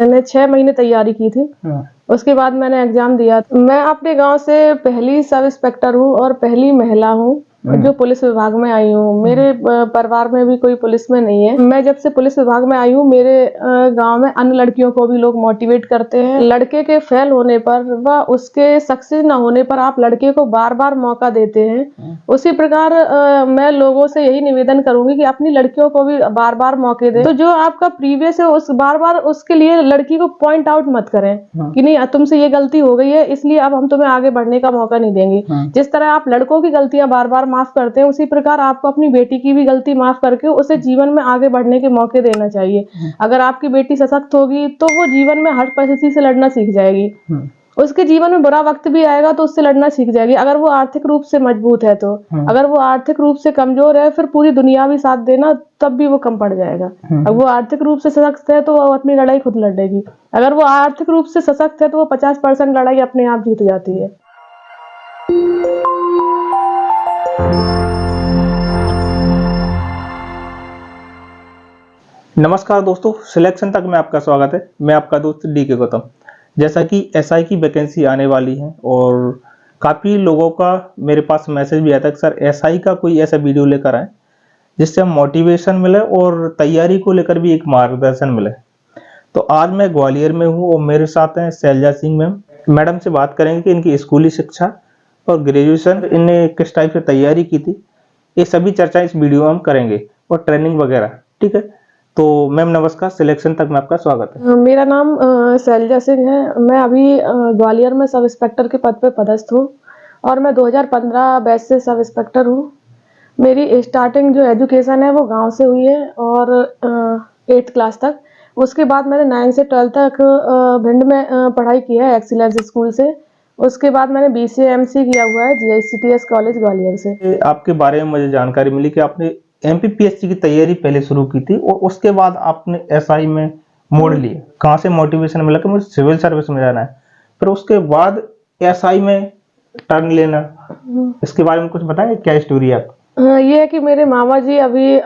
मैंने 6 महीने तैयारी की थी। उसके बाद मैंने एग्जाम दिया। मैं अपने गांव से पहली सब इंस्पेक्टर हूँ और पहली महिला हूँ जो पुलिस विभाग में आई हूँ। मेरे परिवार में भी कोई पुलिस में नहीं है। मैं जब से पुलिस विभाग में आई हूँ, मेरे गांव में अन्य लड़कियों को भी लोग मोटिवेट करते हैं। लड़के के फेल होने पर व उसके सक्सेस न होने पर आप लड़के को बार बार मौका देते हैं। उसी प्रकार मैं लोगों से यही निवेदन करूंगी कि अपनी लड़कियों को भी बार बार मौके दें। तो जो आपका प्रीवियस है उस बार बार उसके लिए लड़की को पॉइंट आउट मत करें कि नहीं तुमसे ये गलती हो गई है, इसलिए अब हम तुम्हें आगे बढ़ने का मौका नहीं देंगे। जिस तरह आप लड़कों की गलतियां बार बार माफ करते हैं, उसी प्रकार आपको अपनी बेटी की भी गलती माफ करके उसे जीवन में आगे बढ़ने के मौके देना चाहिए। अगर आपकी बेटी सशक्त होगी तो वो जीवन में हर परिस्थिति से लड़ना सीख जाएगी। उसके जीवन में बुरा वक्त भी आएगा तो उससे लड़ना सीख जाएगी। अगर वो आर्थिक रूप से मजबूत है तो, अगर वो आर्थिक रूप से कमजोर है फिर पूरी दुनिया भी साथ देना तब भी वो कम पड़ जाएगा। अगर वो आर्थिक रूप से सशक्त है तो वो अपनी लड़ाई खुद लड़ेगी। अगर वो आर्थिक रूप से सशक्त है तो वो 50% लड़ाई अपने आप जीत जाती है। नमस्कार दोस्तों, सिलेक्शन तक में आपका स्वागत है। मैं आपका दोस्त DK गौतम। जैसा कि SI की वैकेंसी आने वाली है और काफ़ी लोगों का मेरे पास मैसेज भी आता है कि सर SI का कोई ऐसा वीडियो लेकर आए जिससे हम मोटिवेशन मिले और तैयारी को लेकर भी एक मार्गदर्शन मिले। तो आज मैं ग्वालियर में हूँ और मेरे साथ हैं शैलजा सिंह मैडम से बात करेंगे कि इनकी स्कूली शिक्षा और ग्रेजुएशन इनने किस टाइप से तैयारी की थी। ये सभी चर्चा इस वीडियो में हम करेंगे और ट्रेनिंग वगैरह। ठीक है, तो मैम नमस्कार, सिलेक्शन तक में आपका स्वागत है। मेरा नाम शैलजा सिंह है। मैं अभी ग्वालियर में सब इंस्पेक्टर के पद पे पदस्थ हूँ और मैं 2015 बैच से सब इंस्पेक्टर हूँ। मेरी स्टार्टिंग जो एजुकेशन है वो गांव से हुई है और 8th क्लास तक। उसके बाद मैंने 9 से 12 तक भिंड में पढ़ाई की है एक्सीलेंस स्कूल से। उसके बाद मैंने BCA-MC किया हुआ है GICTS कॉलेज ग्वालियर से। आपके बारे में मुझे जानकारी मिली कि आपने MPPSC की तैयारी पहले शुरू की थी और उसके बाद आपने SI में मोड़ लिए। कहाँ से मोटिवेशन मिला कि मुझे सिविल सर्विस में जाना है, फिर उसके बाद SI में टर्न लेना, इसके बारे में कुछ बताएं, क्या स्टोरी है आपकी? ये है कि मेरे मामा जी अभी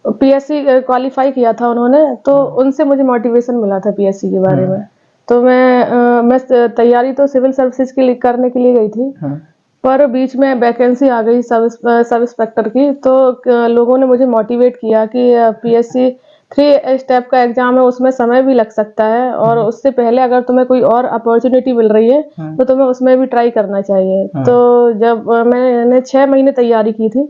PSC क्वालिफाई किया था उन्होंने, तो उनसे मुझे मोटिवेशन मिला था PSC के बारे में। तो मैं तैयारी तो सिविल सर्विसेज के लिए करने के लिए गई थी, पर बीच में वैकेंसी आ गई सब इंस्पेक्टर की। तो लोगों ने मुझे मोटिवेट किया कि PSC 3 स्टेप का एग्जाम है, उसमें समय भी लग सकता है और उससे पहले अगर तुम्हें कोई और अपॉर्चुनिटी मिल रही है तो तुम्हें उसमें भी ट्राई करना चाहिए। तो जब मैंने 6 महीने तैयारी की थी,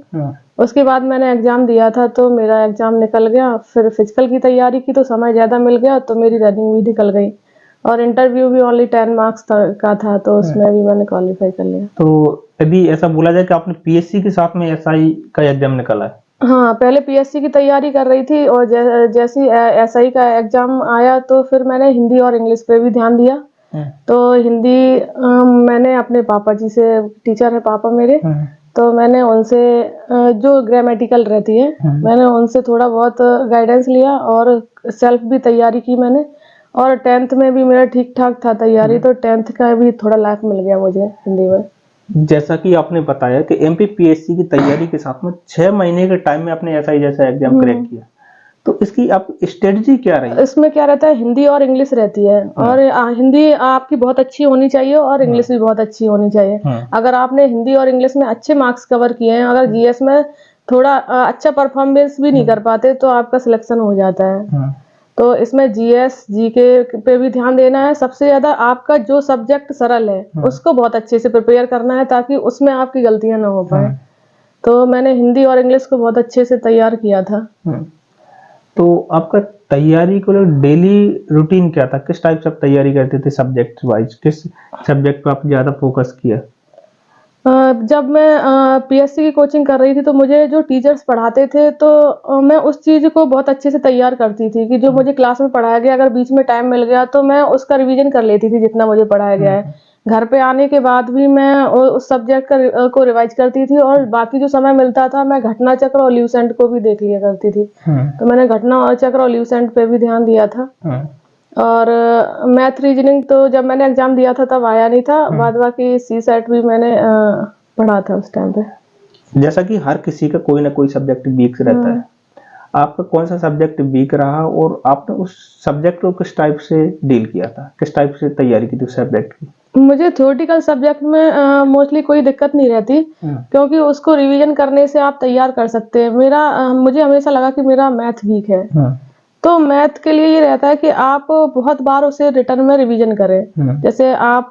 उसके बाद मैंने एग्जाम दिया था तो मेरा एग्जाम निकल गया। फिर फिजिकल की तैयारी की तो समय ज़्यादा मिल गया तो मेरी रनिंग भी निकल गई और इंटरव्यू भी ओनली 10 मार्क्स का था, तो उसमें भी मैंने क्वालिफाई कर लिया। तो अभी ऐसा बोला जाए कि आपने PSC के साथ में SI का एग्जाम निकाला है? हाँ, पहले PSC की तैयारी कर रही थी और जैसी SI का एग्जाम आया तो फिर मैंने हिंदी और इंग्लिश पे भी ध्यान दिया। तो हिंदी मैंने अपने पापा जी से, टीचर है पापा मेरे, तो मैंने उनसे जो ग्रामेटिकल रहती है मैंने उनसे थोड़ा बहुत गाइडेंस लिया और सेल्फ भी तैयारी की मैंने। और 10th में भी मेरा ठीक ठाक था तैयारी, तो 10th का भी थोड़ा लाइफ मिल गया मुझे हिंदी में। जैसा कि आपने बताया कि MPPSC की तैयारी के साथ में 6 महीने के टाइम में आपने SI जैसा एग्जाम क्रैक किया, तो इसकी आप स्ट्रेटजी क्या रही? इसमें क्या रहता है, हिंदी और इंग्लिश रहती है और हिंदी आपकी बहुत अच्छी होनी चाहिए और इंग्लिश भी बहुत अच्छी होनी चाहिए। अगर आपने हिंदी और इंग्लिश में अच्छे मार्क्स कवर किए हैं, अगर GS में थोड़ा अच्छा परफॉर्मेंस भी नहीं कर पाते तो आपका सिलेक्शन हो जाता है। तो इसमें GS GK पे भी ध्यान देना है। सबसे ज्यादा आपका जो सब्जेक्ट सरल है उसको बहुत अच्छे से प्रिपेयर करना है ताकि उसमें आपकी गलतियां ना हो पाए। तो मैंने हिंदी और इंग्लिश को बहुत अच्छे से तैयार किया था। तो आपका तैयारी को डेली रूटीन क्या था? किस टाइप से आप तैयारी करते थे सब्जेक्ट वाइज? किस सब्जेक्ट पर आप ज्यादा फोकस किया? जब मैं PSC की कोचिंग कर रही थी तो मुझे जो टीचर्स पढ़ाते थे तो मैं उस चीज़ को बहुत अच्छे से तैयार करती थी कि जो मुझे क्लास में पढ़ाया गया अगर बीच में टाइम मिल गया तो मैं उसका रिवीजन कर लेती थी जितना मुझे पढ़ाया गया है। घर पे आने के बाद भी मैं उस सब्जेक्ट को रिवाइज करती थी और बाकी जो समय मिलता था मैं घटना चक्र और ल्यूसेंट को भी देख लिया करती थी। तो मैंने घटना चक्र और ल्यूसेंट पे भी ध्यान दिया था। और मैथ रीजनिंग तो जब मैंने एग्जाम दिया था तब आया नहीं था, बाद बाकी CSET भी मैंने पढ़ा था उस टाइम पे। जैसा कि हर किसी का कोई ना कोई सब्जेक्ट वीक रहता है, आपका कौन सा सब्जेक्ट वीक रहा और आपने उस सब्जेक्ट को किस टाइप से डील किया था, किस टाइप से तैयारी की थी उस सब्जेक्ट की? मुझे थ्योरेटिकल सब्जेक्ट में मोस्टली कोई दिक्कत नहीं रहती, क्योंकि उसको रिवीजन करने से आप तैयार कर सकते हैं। मुझे हमेशा लगा कि मेरा मैथ वीक है, तो मैथ के लिए ये रहता है कि आप बहुत बार उसे रिटर्न में रिवीजन करें। जैसे आप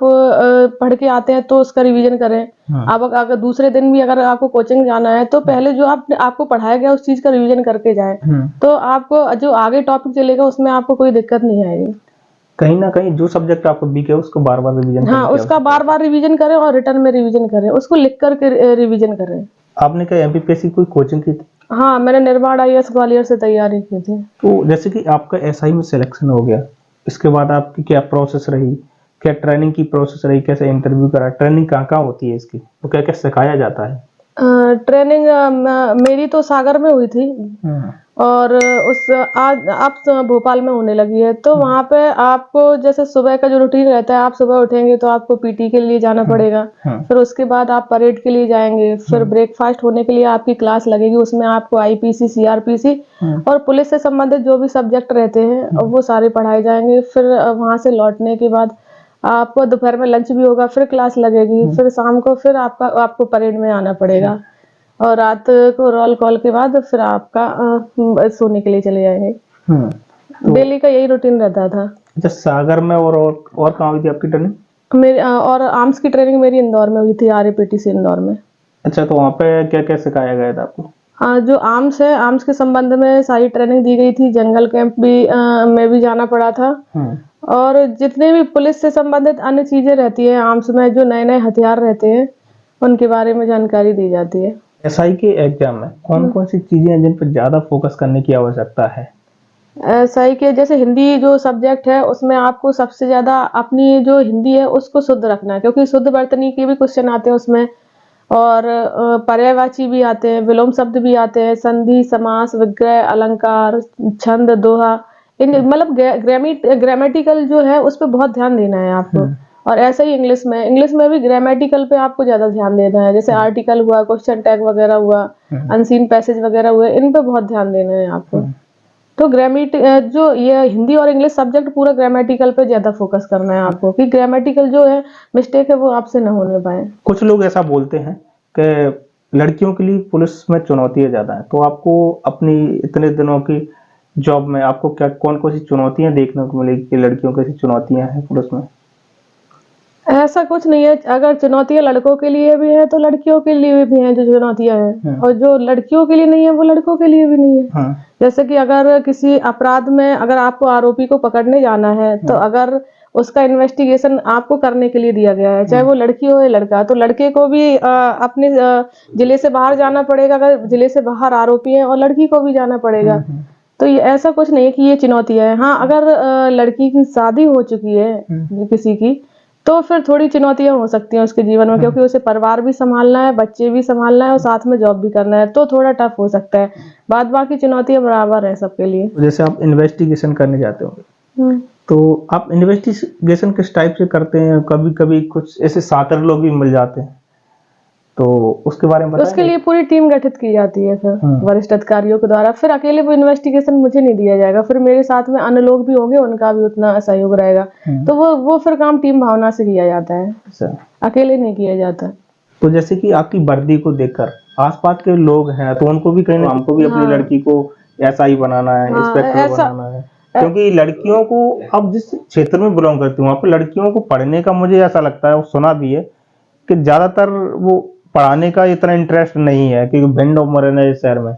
पढ़ के आते हैं तो उसका रिवीजन करें। आप अगर दूसरे दिन भी अगर आपको कोचिंग जाना है तो पहले जो आपको पढ़ाया गया उस चीज का रिवीजन करके जाएं, तो आपको जो आगे टॉपिक चलेगा उसमें आपको कोई दिक्कत नहीं आएगी। कहीं ना कहीं जो सब्जेक्ट आपको वीक है उसको बार बार रिवीजन हाँ, उसका बार बार रिवीजन करें और रिटर्न में रिवीजन करें, उसको लिख करके रिवीजन करें। आपने क्या एमपीपीएससी कोई कोचिंग की थी? हाँ, मैंने निर्माण आईएएस ग्वालियर से तैयारी की थी। तो जैसे कि आपका एसआई में सिलेक्शन हो गया, इसके बाद आपकी क्या प्रोसेस रही, क्या ट्रेनिंग की प्रोसेस रही, कैसे इंटरव्यू करा, ट्रेनिंग कहाँ कहाँ होती है इसकी, तो क्या क्या सिखाया जाता है? ट्रेनिंग मेरी तो सागर में हुई थी और आज आप भोपाल में होने लगी है। तो वहाँ पे आपको जैसे सुबह का जो रूटीन रहता है, आप सुबह उठेंगे तो आपको पीटी के लिए जाना पड़ेगा, फिर उसके बाद आप परेड के लिए जाएंगे, फिर ब्रेकफास्ट होने के लिए आपकी क्लास लगेगी, उसमें आपको आईपीसी, सीआरपीसी और पुलिस से संबंधित जो भी सब्जेक्ट रहते हैं वो सारे पढ़ाए जाएंगे। फिर वहाँ से लौटने के बाद आपको दोपहर में लंच भी होगा, फिर क्लास लगेगी, फिर शाम को फिर आपको परेड में आना पड़ेगा और रात को रोल कॉल के बाद फिर आपका सोने के लिए चले जाएंगे। डेली का यही रूटीन रहता था। अच्छा, सागर में और कहाँ हुई थी आपकी ट्रेनिंग? मेरी और आर्म्स की ट्रेनिंग मेरी इंदौर में हुई थी, आरएपीटीसी इंदौर में। अच्छा, तो वहाँ पे क्या क्या सिखाया गया था आपको? जो आर्म्स है, आर्म्स के संबंध में सारी ट्रेनिंग दी गई थी। जंगल कैंप भी में भी जाना पड़ा था और जितने भी पुलिस से संबंधित अन्य चीजें रहती है आर्म्स में, जो नए नए हथियार रहते हैं उनके बारे में जानकारी दी जाती है। एसआई के एग्जाम में कौन कौन सी चीजें हैं जिन पर ज्यादा फोकस करने की आवश्यकता है? एसआई के जैसे हिंदी जो सब्जेक्ट है उसमें आपको सबसे ज्यादा अपनी जो हिंदी है उसको शुद्ध रखना है, क्योंकि शुद्ध वर्तनी के भी क्वेश्चन आते हैं उसमें और पर्यायवाची भी आते हैं, विलोम शब्द भी आते हैं, संधि, समास, विग्रह, अलंकार, छंद, दोहा, इन मतलब ग्रामेटिकल जो है उस पर बहुत ध्यान देना है आपको। और ऐसा ही इंग्लिश में भी ग्रामेटिकल पे आपको ज्यादा ध्यान देना है। जैसे आर्टिकल हुआ, क्वेश्चन टैग वगैरह हुआ, अनसीन पैसेज वगैरह हुए, इन पे बहुत ध्यान देना है आपको। तो जो ये हिंदी और इंग्लिश सब्जेक्ट पूरा ग्रामेटिकल पे ज्यादा फोकस करना है आपको, कि ग्रामेटिकल जो है मिस्टेक है वो आपसे न होने पाए। कुछ लोग ऐसा बोलते हैं कि लड़कियों के लिए पुलिस में चुनौतियां ज्यादा है, तो आपको अपनी इतने दिनों की जॉब में आपको क्या कौन कौन सी चुनौतियां देखने को मिलेगी कि लड़कियों की चुनौतियां हैं पुलिस में? ऐसा कुछ नहीं है। अगर चुनौतियां लड़कों के लिए भी है तो लड़कियों के लिए भी हैं जो चुनौतियां हैं, और जो लड़कियों के लिए नहीं है वो लड़कों के लिए भी नहीं है। जैसे कि अगर किसी अपराध में अगर आपको आरोपी को पकड़ने जाना है तो अगर उसका इन्वेस्टिगेशन आपको करने के लिए दिया गया है, चाहे वो लड़की हो या लड़का, तो लड़के को भी अपने जिले से बाहर जाना पड़ेगा अगर जिले से बाहर आरोपी है, और लड़की को भी जाना पड़ेगा। तो ये ऐसा कुछ नहीं है कि ये चुनौतियां है। हाँ, अगर लड़की की शादी हो चुकी है किसी की, तो फिर थोड़ी चुनौतियां हो सकती हैं उसके जीवन में, क्योंकि उसे परिवार भी संभालना है, बच्चे भी संभालना है और साथ में जॉब भी करना है, तो थोड़ा टफ हो सकता है। बाद बाकी चुनौतियां बराबर है सबके लिए। जैसे आप इन्वेस्टिगेशन करने जाते हो तो आप इन्वेस्टिगेशन किस टाइप से करते हैं? कभी कभी कुछ ऐसे साकर लोग भी मिल जाते हैं, तो उसके बारे में बताएं। उसके लिए पूरी टीम गठित की जाती है फिर वरिष्ठ अधिकारियों के द्वारा। फिर अकेले वो इन्वेस्टिगेशन मुझे नहीं दिया जाएगा, फिर मेरे साथ में अन्य लोग भी होंगे, उनका भी उतना सहयोग रहेगा। तो वो फिर काम टीम भावना से किया जाता है, अकेले नहीं किया जाता। तो जैसे कि आपकी वर्दी को देखकर आसपास के लोग हैं तो उनको भी कहीं हमको भी अपनी लड़की को ऐसा ही बनाना है, इंस्पेक्टर बनाना है, क्योंकि लड़कियों को अब जिस क्षेत्र में बिलोंग करती हूँ वहाँ पे लड़कियों को पढ़ने का मुझे ऐसा लगता है, और सुना भी है कि ज्यादातर वो पढ़ाने का इतना इंटरेस्ट नहीं है, क्योंकि भिंड और मुरैना इस शहर में।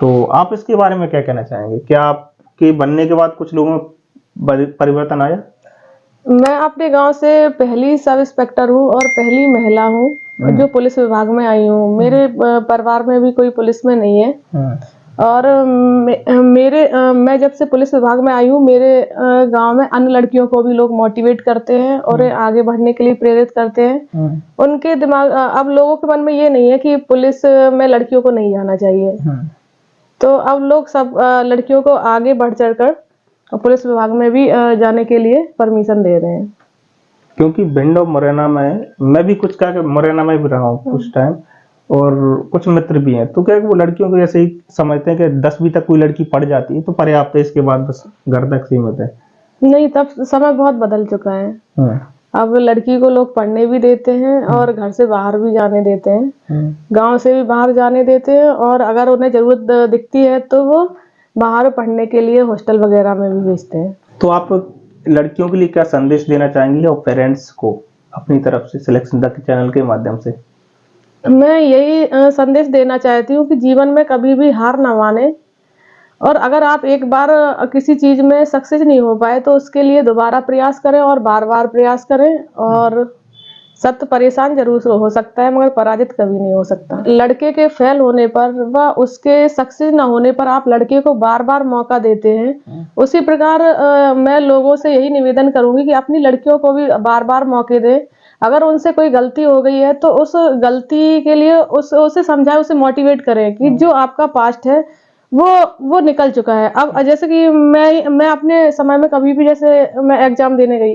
तो आप इसके बारे में क्या कहना चाहेंगे? क्या आपके बनने के बाद कुछ लोगों में परिवर्तन आया? मैं अपने गांव से पहली सब इंस्पेक्टर हूँ और पहली महिला हूँ जो पुलिस विभाग में आई हूँ। मेरे परिवार में भी कोई पुलिस में नहीं है, और मैं जब से पुलिस विभाग में आई हूँ मेरे गांव में अन्य लड़कियों को भी लोग मोटिवेट करते हैं और आगे बढ़ने के लिए प्रेरित करते हैं। उनके दिमाग अब लोगों के मन में ये नहीं है कि पुलिस में लड़कियों को नहीं जाना चाहिए, तो अब लोग सब लड़कियों को आगे बढ़ चढ़कर पुलिस विभाग में भी जाने के लिए परमिशन दे रहे हैं। क्योंकि भिंड और मुरैना में मैं भी कुछ मुरैना में भी रहा हूँ कुछ टाइम, और कुछ मित्र भी हैं, तो क्या वो लड़कियों को जैसे ही समझते हैं कि 10वीं तक कोई लड़की पढ़ जाती है तो पर्याप्त है, इसके बाद बस घर तक सीमित है। नहीं, तब समय बहुत बदल चुका है। अब लड़की को लोग पढ़ने भी देते हैं और घर से बाहर भी जाने देते हैं, गांव से भी बाहर जाने देते हैं, और अगर उन्हें जरूरत दिखती है तो वो बाहर पढ़ने के लिए हॉस्टल वगैरह में भी भेजते हैं। तो आप लड़कियों के लिए क्या संदेश देना चाहेंगी और पेरेंट्स को अपनी तरफ से सिलेक्शन तक चैनल के माध्यम से? मैं यही संदेश देना चाहती हूँ कि जीवन में कभी भी हार ना माने, और अगर आप एक बार किसी चीज में सक्सेस नहीं हो पाए तो उसके लिए दोबारा प्रयास करें और बार बार प्रयास करें। और सत्य परेशान जरूर हो सकता है मगर पराजित कभी नहीं हो सकता। लड़के के फेल होने पर व उसके सक्सेस न होने पर आप लड़के को बार बार मौका देते हैं, उसी प्रकार मैं लोगों से यही निवेदन करूंगी कि अपनी लड़कियों को भी बार बार मौके दें। अगर उनसे कोई गलती हो गई है तो उस गलती के लिए उसे समझाएं, उसे मोटिवेट करें कि जो आपका पास्ट है वो निकल चुका है। अब जैसे कि मैं अपने समय में कभी भी, जैसे मैं एग्जाम देने गई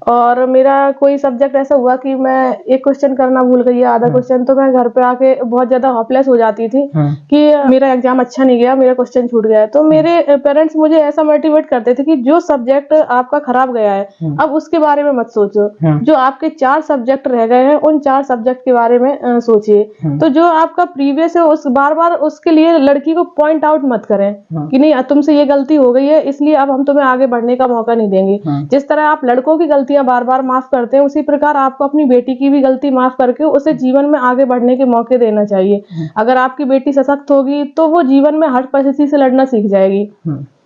और मेरा कोई सब्जेक्ट ऐसा हुआ कि मैं एक क्वेश्चन करना भूल गई, आधा क्वेश्चन, तो मैं घर पे आके बहुत ज्यादा होपलेस हो जाती थी कि मेरा एग्जाम अच्छा नहीं गया, मेरा क्वेश्चन छूट गया। तो मेरे पेरेंट्स मुझे ऐसा मोटिवेट करते थे कि जो सब्जेक्ट आपका खराब गया है अब उसके बारे में मत सोचो, जो आपके 4 सब्जेक्ट रह गए हैं उन 4 सब्जेक्ट के बारे में सोचिए। तो जो आपका प्रीवियस है उस बार बार उसके लिए लड़की को पॉइंट आउट मत करें कि नहीं तुमसे ये गलती हो गई है इसलिए अब हम तुम्हें आगे बढ़ने का मौका नहीं देंगे। जिस तरह आप लड़कों की गलतियां बार बार माफ करते हैं उसी प्रकार आपको अपनी बेटी की भी गलती माफ करके उसे जीवन में आगे बढ़ने के मौके देना चाहिए। अगर आपकी बेटी सशक्त होगी तो वो जीवन में हर परिस्थिति से लड़ना सीख जाएगी।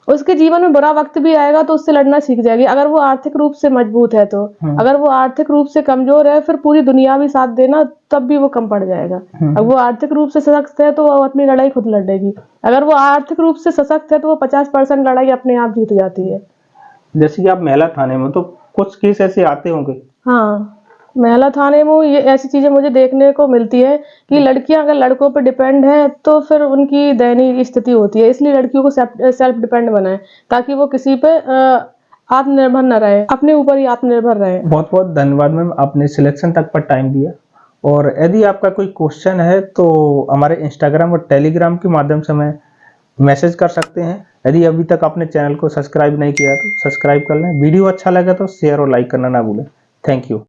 उसके जीवन में बुरा वक्त भी आएगा तो उससे लड़ना सीख जाएगी। अगर वो आर्थिक रूप से मजबूत है तो, अगर वो आर्थिक रूप से कमजोर है फिर पूरी दुनिया भी साथ देना तब भी वो कम पड़ जाएगा। अगर वो आर्थिक रूप से सशक्त है तो वो अपनी लड़ाई खुद लड़ेगी, अगर वो आर्थिक रूप से सशक्त है तो वो 50% लड़ाई अपने आप जीत जाती है। जैसे कि आप महिला थाने में, तो कुछ केस ऐसे आते होंगे? हाँ, महिला थाने में ये ऐसी चीजें मुझे देखने को मिलती है कि लड़कियां अगर लड़कों पर डिपेंड हैं तो फिर उनकी दयनीय स्थिति होती है। इसलिए लड़कियों को सेल्फ डिपेंड बनाएं ताकि वो किसी पे आत्मनिर्भर न रहे, अपने ऊपर ही आत्मनिर्भर रहे। बहुत बहुत धन्यवाद मैम, आपने सिलेक्शन तक पर टाइम दिया। और यदि आपका कोई क्वेश्चन है तो हमारे इंस्टाग्राम और टेलीग्राम के माध्यम से हमें मैसेज कर सकते हैं। यदि अभी तक आपने चैनल को सब्सक्राइब नहीं किया तो सब्सक्राइब कर लें। वीडियो अच्छा लगा तो शेयर और लाइक करना ना भूलें। Thank you.